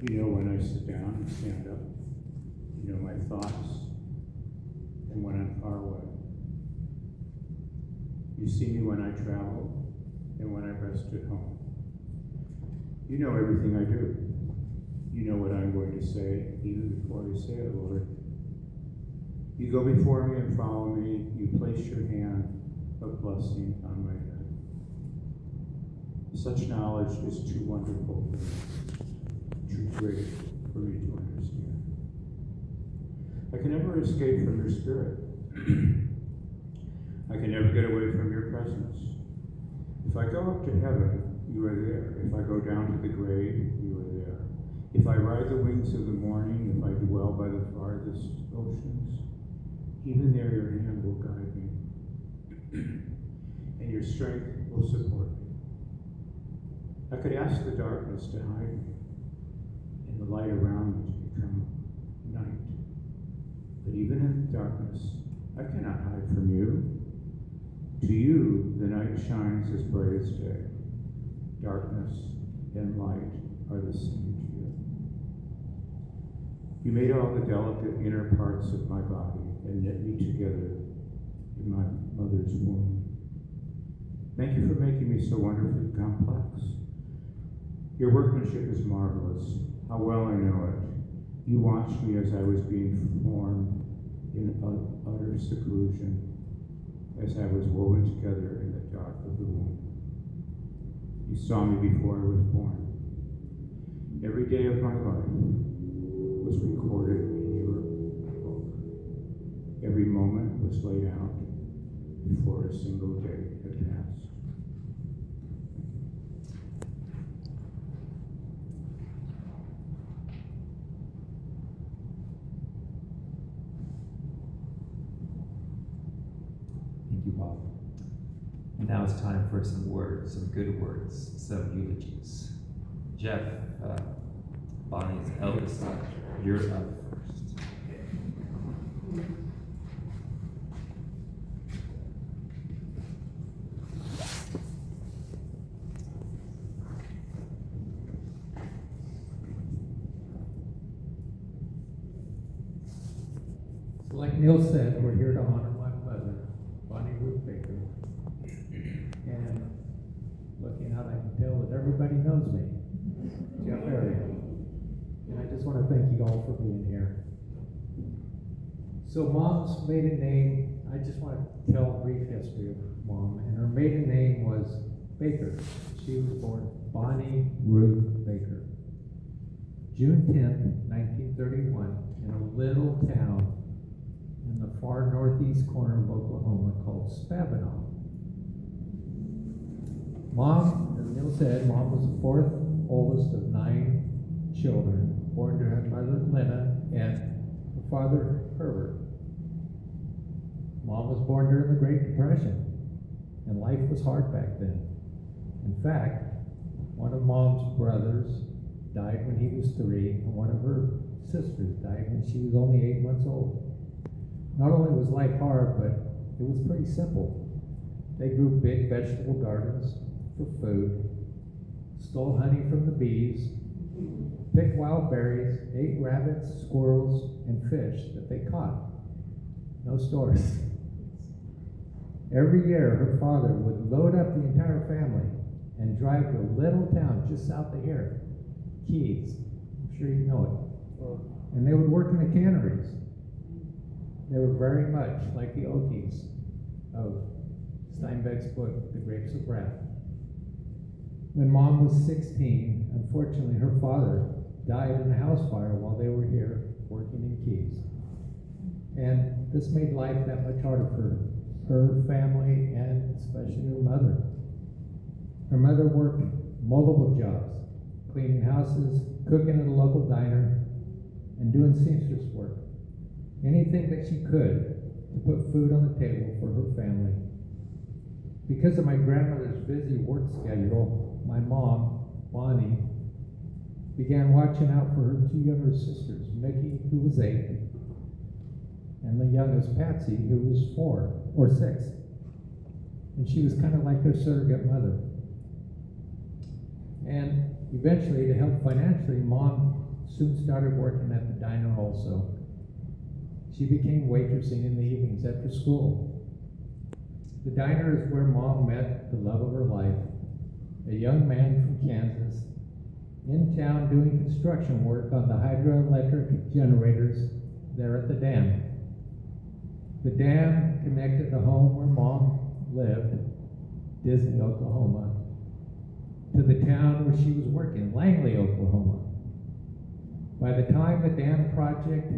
You know when I sit down and stand up. You know my thoughts and when I'm far away. You see me when I travel and when I rest at home. You know everything I do. You know what I'm going to say even before I say it, Lord. You go before me and follow me. You place your hand of blessing on my head. Such knowledge is too wonderful, too great for me to understand. I can never escape from your spirit. I can never get away from your presence. If I go up to heaven, you are there. If I go down to the grave, you are there. If I ride the wings of the morning, if I dwell by the farthest oceans, even there your hand will guide me, and your strength will support me. I could ask the darkness to hide me, and the light around me to become night. But even in the darkness, I cannot hide from you. To you, the night shines as bright as day. Darkness and light are the same to you. You made all the delicate inner parts of my body and knit me together in my mother's womb. Thank you for making me so wonderfully complex. Your workmanship is marvelous. How well I know it. You watched me as I was being formed in utter seclusion, as I was woven together in the dark of the womb. You saw me before I was born. Every day of my life was recorded in your book. Every moment was laid out before a single day had passed. Thank you, Bob. And now it's time for some words, some good words, some eulogies. Jeff, Bonnie's eldest son, you're up first. So like Neil said, we're here to honor my mother, Bonnie Ruth Baker. And looking out, I can tell that everybody knows me. Jeff area. And I just want to thank you all for being here. So Mom's maiden name, I just want to tell a brief history of Mom. And her maiden name was Baker. She was born Bonnie Ruth Baker. June 10th, 1931, in a little town in the far northeast corner of Oklahoma called Spavinaw. Mom, as Neil said, Mom was the fourth oldest of 9 children, born to her mother Lena and her father Herbert. Mom was born during the Great Depression, and life was hard back then. In fact, one of Mom's brothers died when he was 3, and one of her sisters died when she was only 8 months old. Not only was life hard, but it was pretty simple. They grew big vegetable gardens for food, stole honey from the bees, picked wild berries, ate rabbits, squirrels, and fish that they caught. No stores. Every year, her father would load up the entire family and drive to a little town just south of here, Keys. I'm sure you know it. And they would work in the canneries. They were very much like the Okies of Steinbeck's book, The Grapes of Wrath. When Mom was 16, unfortunately, her father died in a house fire while they were here working in Keys. And this made life that much harder for her family and especially her mother. Her mother worked multiple jobs, cleaning houses, cooking at a local diner, and doing seamstress work. Anything that she could to put food on the table for her family. Because of my grandmother's busy work schedule, my mom, Bonnie, began watching out for her 2 younger sisters, Mickey, who was 8, and the youngest, Patsy, who was 4 or 6. And she was kind of like their surrogate mother. And eventually, to help financially, Mom soon started working at the diner also. She became waitressing in the evenings after school. The diner is where Mom met the love of her life, a young man from Kansas, in town doing construction work on the hydroelectric generators there at the dam. The dam connected the home where Mom lived, Disney, Oklahoma, to the town where she was working, Langley, Oklahoma. By the time the dam project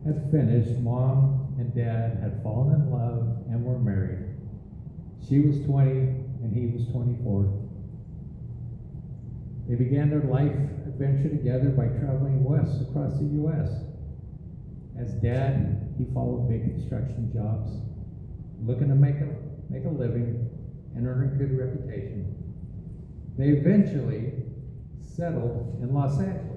had finished, Mom and Dad had fallen in love and were married. She was 20 and he was 24. They began their life adventure together by traveling west across the U.S. As Dad, he followed big construction jobs, looking to make a living and earn a good reputation. They eventually settled in Los Angeles.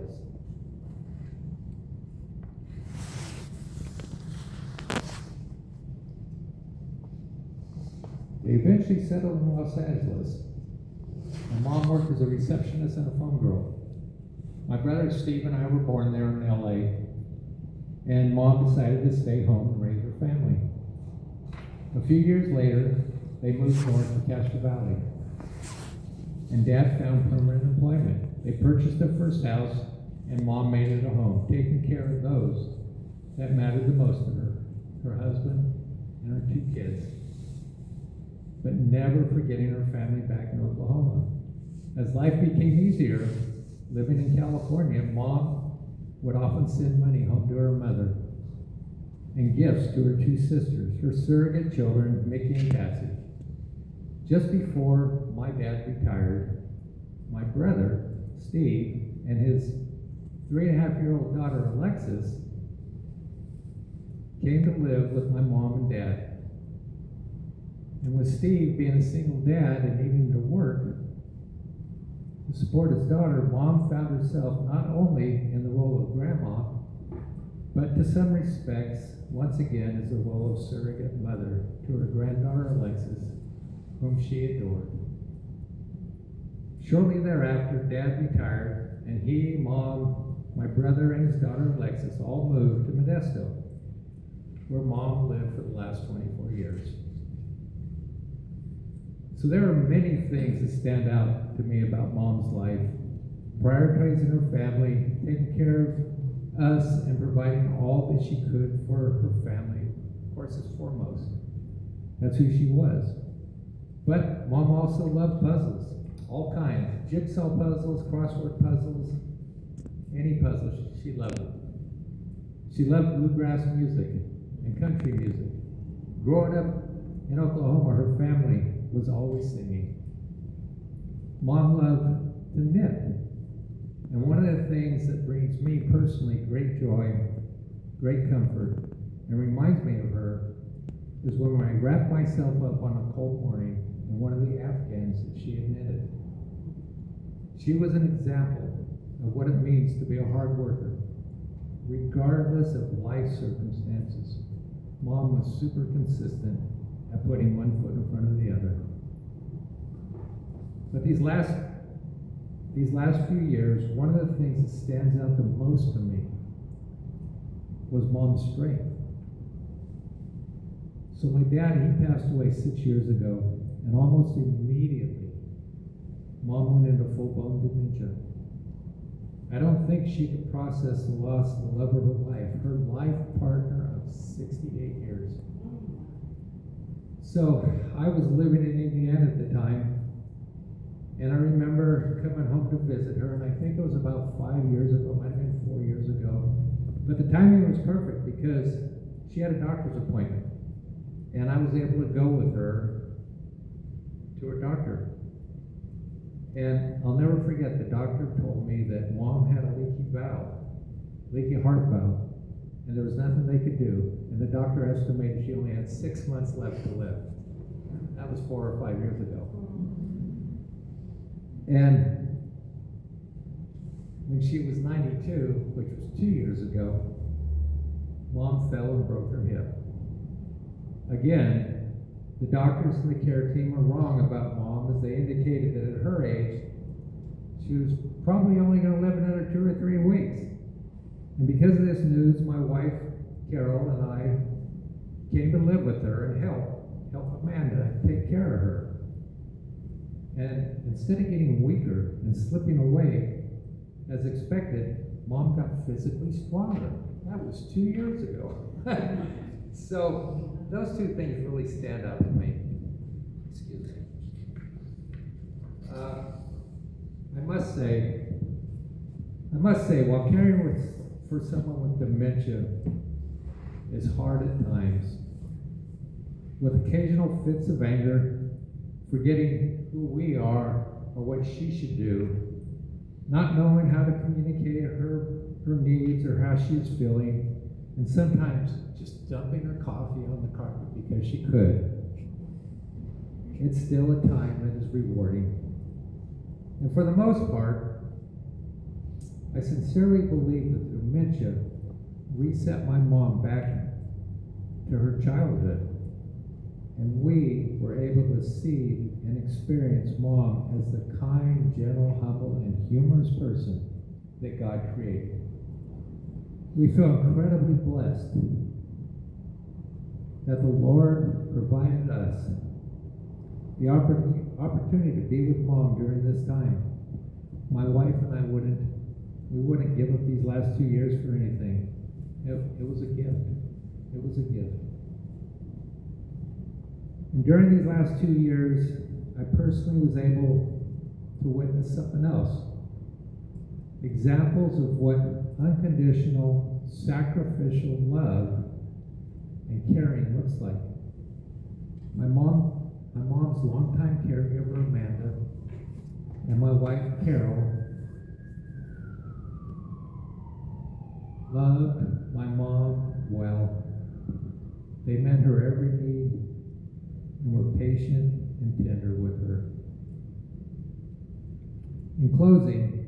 And Mom worked as a receptionist and a phone girl. My brother Steve and I were born there in LA, and Mom decided to stay home and raise her family. A few years later, they moved north to Castro Valley, and Dad found permanent employment. They purchased their first house, and Mom made it a home, taking care of those that mattered the most to her, her husband and her 2 kids, but never forgetting her family back in Oklahoma. As life became easier, living in California, Mom would often send money home to her mother and gifts to her 2 sisters, her surrogate children, Mickey and Patsy. Just before my dad retired, my brother, Steve, and his 3.5-year-old daughter, Alexis, came to live with my mom and dad. And with Steve being a single dad and needing to work to support his daughter, Mom found herself not only in the role of grandma, but to some respects, once again, as the role of surrogate mother to her granddaughter Alexis, whom she adored. Shortly thereafter, Dad retired, and he, Mom, my brother, and his daughter Alexis all moved to Modesto, where Mom lived for the last 24 years. So there are many things that stand out to me about Mom's life. Prioritizing her family, taking care of us, and providing all that she could for her family, of course, is foremost. That's who she was. But Mom also loved puzzles, all kinds. Jigsaw puzzles, crossword puzzles, any puzzles, she loved it. She loved bluegrass music and country music. Growing up in Oklahoma, her family was always singing. Mom loved to knit. And one of the things that brings me personally great joy, great comfort, and reminds me of her is when I wrapped myself up on a cold morning in one of the Afghans that she had knitted. She was an example of what it means to be a hard worker, regardless of life circumstances. Mom was super consistent at putting one foot in front of the other. But these last few years, one of the things that stands out the most to me was Mom's strength. So my dad, he passed away 6 years ago, and almost immediately, Mom went into full-blown dementia. I don't think she could process the loss of the love of her life, her life partner of 68 years. So I was living in Indiana at the time, and I remember coming home to visit her, and I think it was about 5 years ago, might have been 4 years ago. But the timing was perfect because she had a doctor's appointment, and I was able to go with her to her doctor. And I'll never forget, the doctor told me that Mom had a leaky heart valve, and there was nothing they could do. And the doctor estimated she only had 6 months left to live. That was 4 or 5 years ago. And when she was 92, which was 2 years ago, Mom fell and broke her hip. Again, the doctors and the care team were wrong about Mom, as they indicated that at her age, she was probably only going to live another 2 or 3 weeks. And because of this news, my wife, Carol, and I came to live with her and help Amanda take care of her. And instead of getting weaker and slipping away, as expected, Mom got physically stronger. That was 2 years ago. So those two things really stand out to me. Excuse me. I must say, while caring for someone with dementia is hard at times, with occasional fits of anger, forgetting who we are or what she should do, not knowing how to communicate her needs or how she's feeling, and sometimes just dumping her coffee on the carpet because she could, it's still a time that is rewarding. And for the most part, I sincerely believe that dementia reset my mom back to her childhood. And we were able to see and experience Mom as the kind, gentle, humble, and humorous person that God created. We feel incredibly blessed that the Lord provided us the opportunity to be with Mom during this time. My wife and I wouldn't give up these last 2 years for anything. It was a gift. It was a gift. And during these last 2 years, I personally was able to witness something else. Examples of what unconditional, sacrificial love and caring looks like. My mom's longtime caregiver, Amanda, and my wife, Carol, loved my mom well. They met her every need and were patient and tender with her. In closing,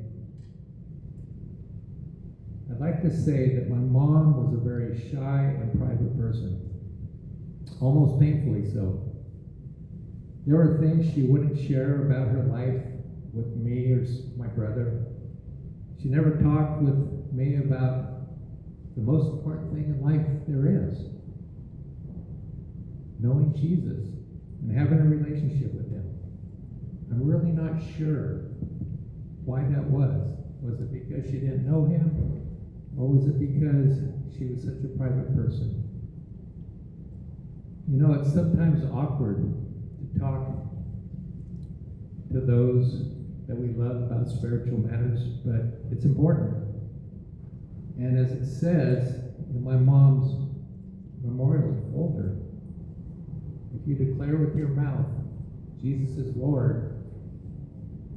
I'd like to say that my mom was a very shy and private person, almost painfully so. There were things she wouldn't share about her life with me or my brother. She never talked with me about the most important thing in life there is, knowing Jesus and having a relationship with him. I'm really not sure why that was. Was it because she didn't know him? Or was it because she was such a private person? You know, it's sometimes awkward to talk to those that we love about spiritual matters, but it's important. And as it says in my mom's memorial folder, if you declare with your mouth Jesus is Lord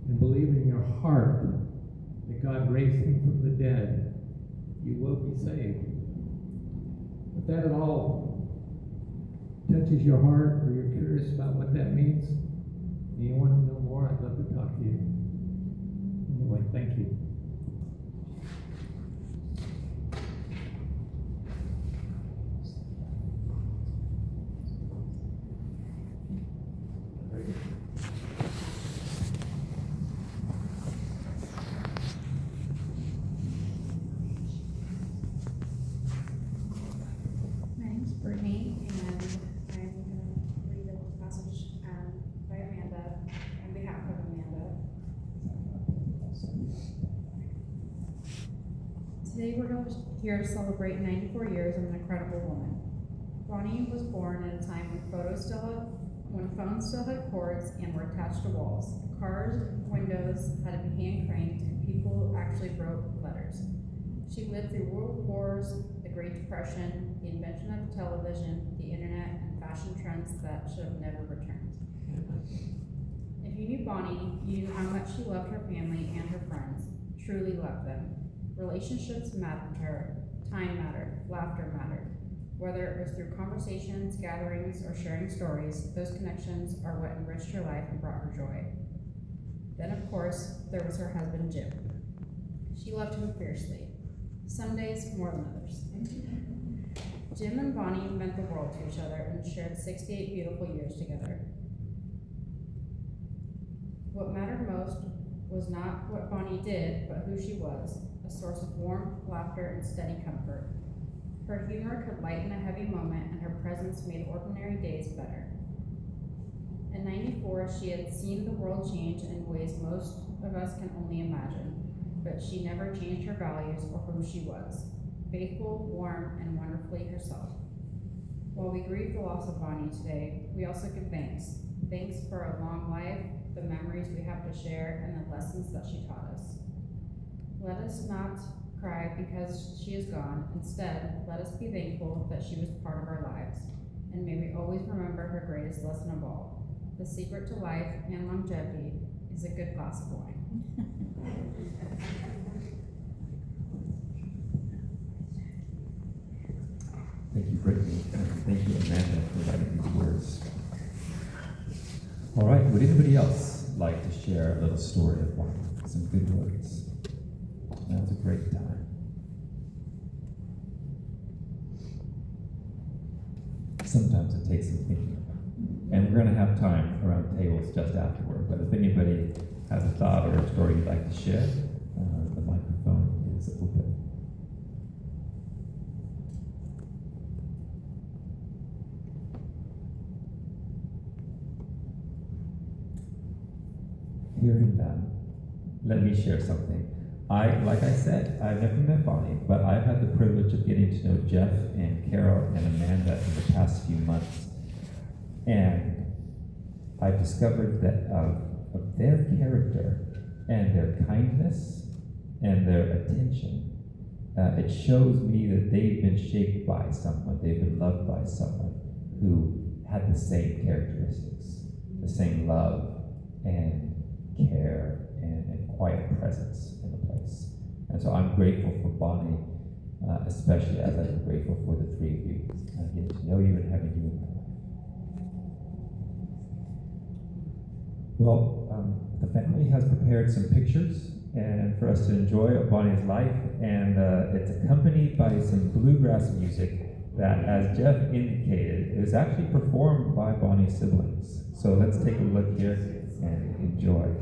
and believe in your heart that God raised him from the dead, you will be saved. If that at all touches your heart or you're curious about what that means and you want to know more, I'd love to talk to you. Anyway, thank you. My name's Brittany, and I'm going to read a passage by Amanda on behalf of Amanda. Today we're here to celebrate 94 years of an incredible woman. Bonnie was born at a time when phones still had cords and were attached to walls. Cars, windows had to be hand cranked, and people actually wrote letters. She lived through world wars, the Great Depression, the invention of television, the internet, and fashion trends that should have never returned. If you knew Bonnie, you knew how much she loved her family and her friends, truly loved them. Relationships mattered to her, time mattered, laughter mattered. Whether it was through conversations, gatherings, or sharing stories, those connections are what enriched her life and brought her joy. Then, of course, there was her husband, Jim. She loved him fiercely, some days more than others. Jim and Bonnie meant the world to each other and shared 68 beautiful years together. What mattered most was not what Bonnie did, but who she was, a source of warmth, laughter, and steady comfort. Her humor could lighten a heavy moment, and her presence made ordinary days better. In '94, she had seen the world change in ways most of us can only imagine, but she never changed her values or who she was, faithful, warm, and wonderfully herself. While we grieve the loss of Bonnie today, we also give thanks. Thanks for a long life, the memories we have to share, and the lessons that she taught us. Let us not cry because she is gone. Instead, let us be thankful that she was part of our lives. And may we always remember her greatest lesson of all. The secret to life and longevity is a good glass of wine. Thank you, Brittany, and thank you, Amanda, for writing these words. All right, would anybody else like to share a little story of Bonnie? Some good words. That was a great time. Sometimes it takes some thinking. And we're going to have time around tables just afterward, but if anybody has a thought or a story you'd like to share, the microphone is open. Hearing none, let me share something. Like I said, I've never met Bonnie, but I've had the privilege of getting to know Jeff and Carol and Amanda in the past few months. And I've discovered that of their character and their kindness and their attention, it shows me that they've been shaped by someone, they've been loved by someone who had the same characteristics, the same love and care and quiet presence in the place. And so I'm grateful for Bonnie, especially as I'm grateful for the three of you, getting to know you and having you in my life. Well, the family has prepared some pictures and for us to enjoy of Bonnie's life, and it's accompanied by some bluegrass music that, as Jeff indicated, is actually performed by Bonnie's siblings. So let's take a look here and enjoy.